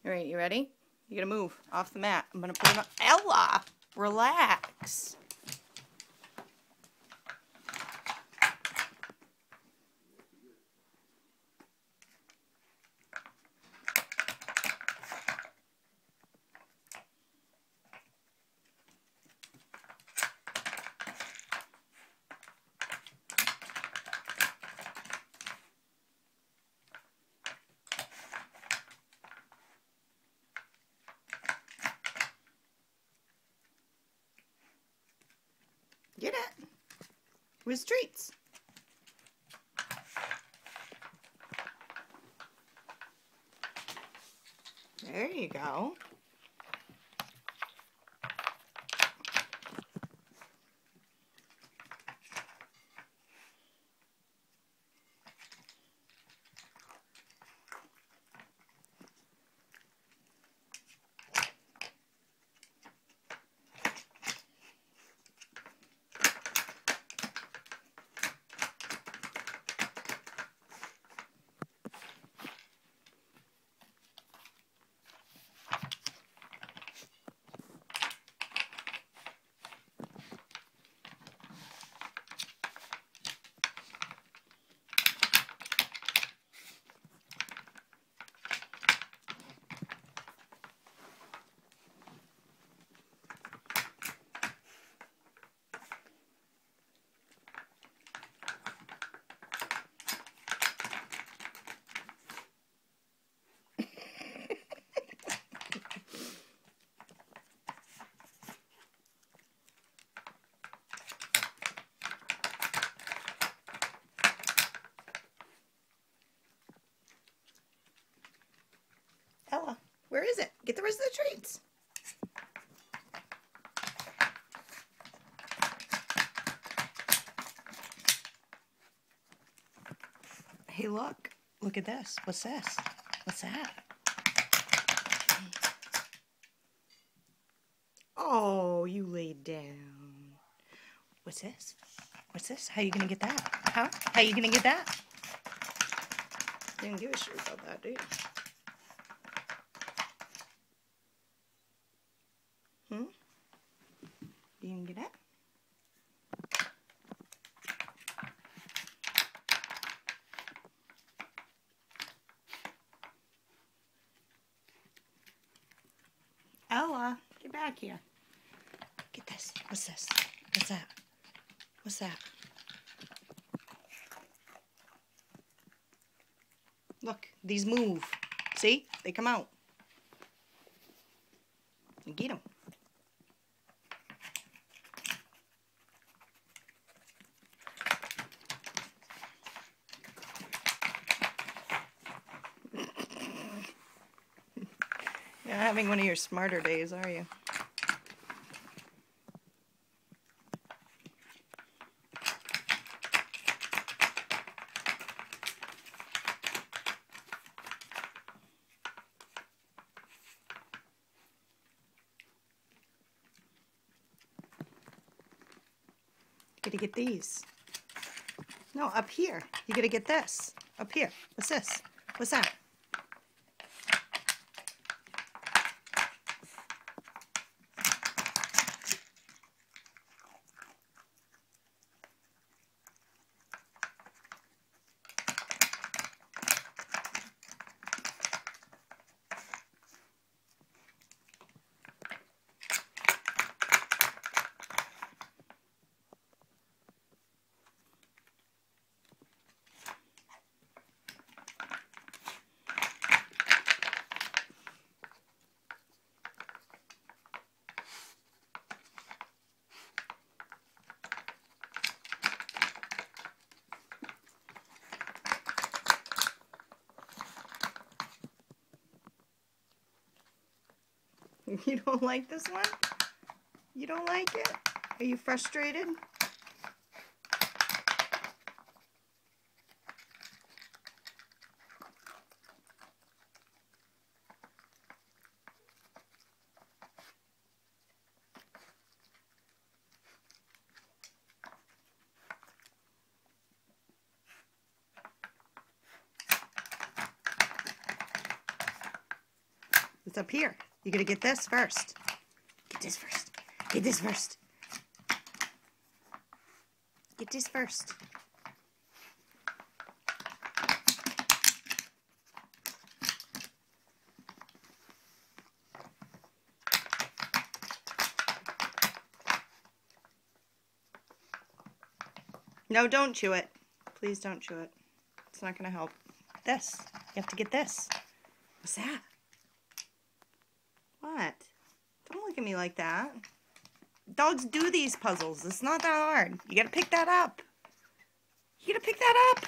All right, you ready? You're gonna move off the mat. I'm gonna put him up. Ella, relax. Get it. Where's treats? There you go. Ella, where is it? Get the rest of the treats. Hey, look. Look at this. What's this? What's that? Oh, you laid down. What's this? What's this? How you gonna get that? Huh? How you gonna get that? You didn't give a shit about that, do you? You can get it? Ella, get back here. Get this. What's this? What's that? What's that? Look, these move. See? They come out. You get them. You're not having one of your smarter days, are you? You gotta get these. No, up here. You gotta get this. Up here. What's this? What's that? You don't like this one? You don't like it? Are you frustrated? It's up here. You gotta get this first. Get this first. Get this first. Get this first. No, don't chew it. Please don't chew it. It's not going to help. This. You have to get this. What's that? What? Don't look at me like that. Dogs do these puzzles. It's not that hard. You got to pick that up. You got to pick that up.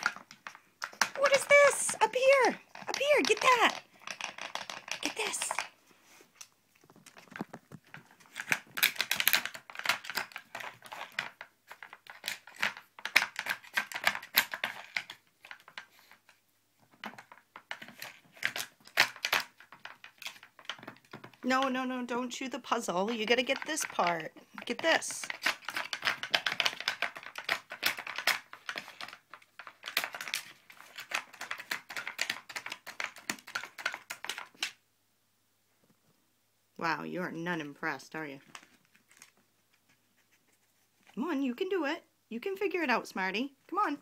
What is this? Up here. Up here. Get that. Get this. No, no, no, don't chew the puzzle. You gotta get this part. Get this. Wow, you are none impressed, are you? Come on, you can do it. You can figure it out, Smarty. Come on.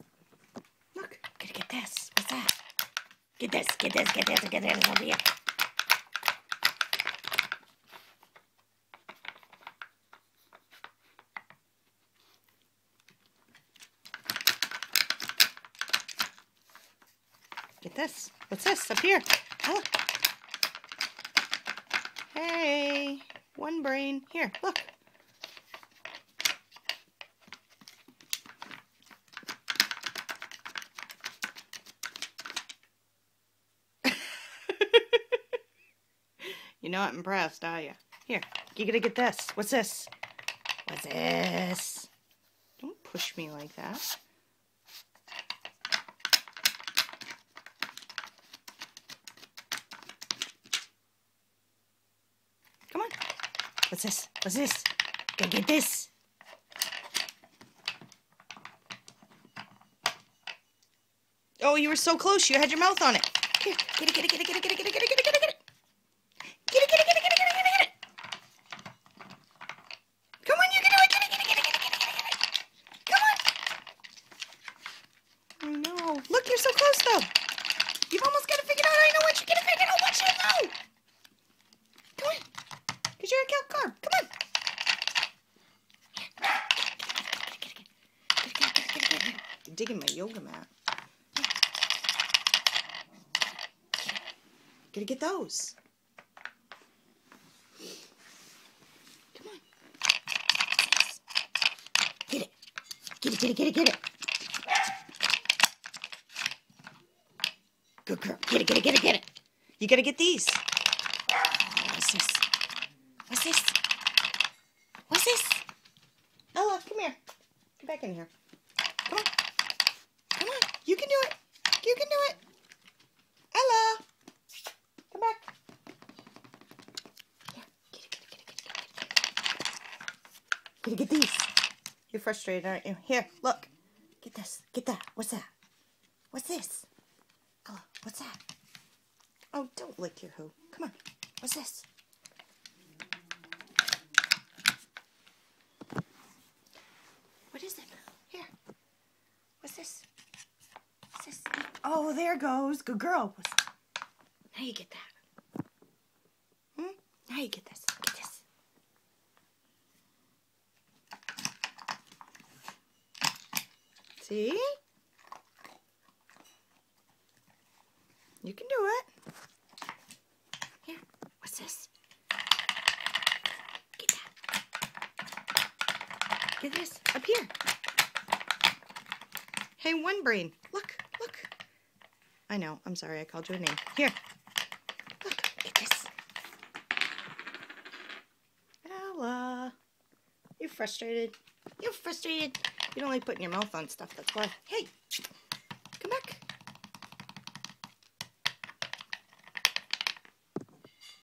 Look, gotta get this. What's that? Get this, get this, get this, get this over here. Get this. What's this? Up here. Oh. Hey. One brain. Here, look. You're not impressed, are you? Here, you gotta get this. What's this? What's this? Don't push me like that. Come on. What's this? What's this? Go get this. Oh, you were so close. You had your mouth on it. Here, get it, get it, get it, get it, get it, get it, get it, get it, get it, get it. Get it, get it, get it, get it, get it, get it, get it. Come on, you can do it. Get it, get it, get it, get it, get it, get it, get it. Come on. I know. Look, you're so close, though. You've almost got it figured out. I know what you're going to figure out. Watch it, though. Come on. Because you're a cow carb. Come on. You're digging my yoga mat. Gotta get those. Come on. Get it. Get it, get it, get it, get it. Good girl. Get it, get it, get it, get it. You gotta get these. What's this? What's this? What's this? Ella, come here. Get back in here. Come on. Come on. You can do it. You can do it. Ella. Come back. Here. Get it, get it, get it, get it, get it, get it. Gotta get these. You're frustrated, aren't you? Here, look. Get this. Get that. What's that? What's this? Ella, what's that? Oh, don't lick your hoo. Come on. What's this? What is it? Here. What's this? What's this? Oh, there goes. Good girl. Now you get that. Now you get this. Get this. See? You can do it. Here. What's this? Get that. Get this. Up here. Hey, one brain. Look. Look. I know. I'm sorry. I called you a name. Here. Look. Get this. Ella. You're frustrated. You're frustrated. You don't like putting your mouth on stuff. That's why. Hey.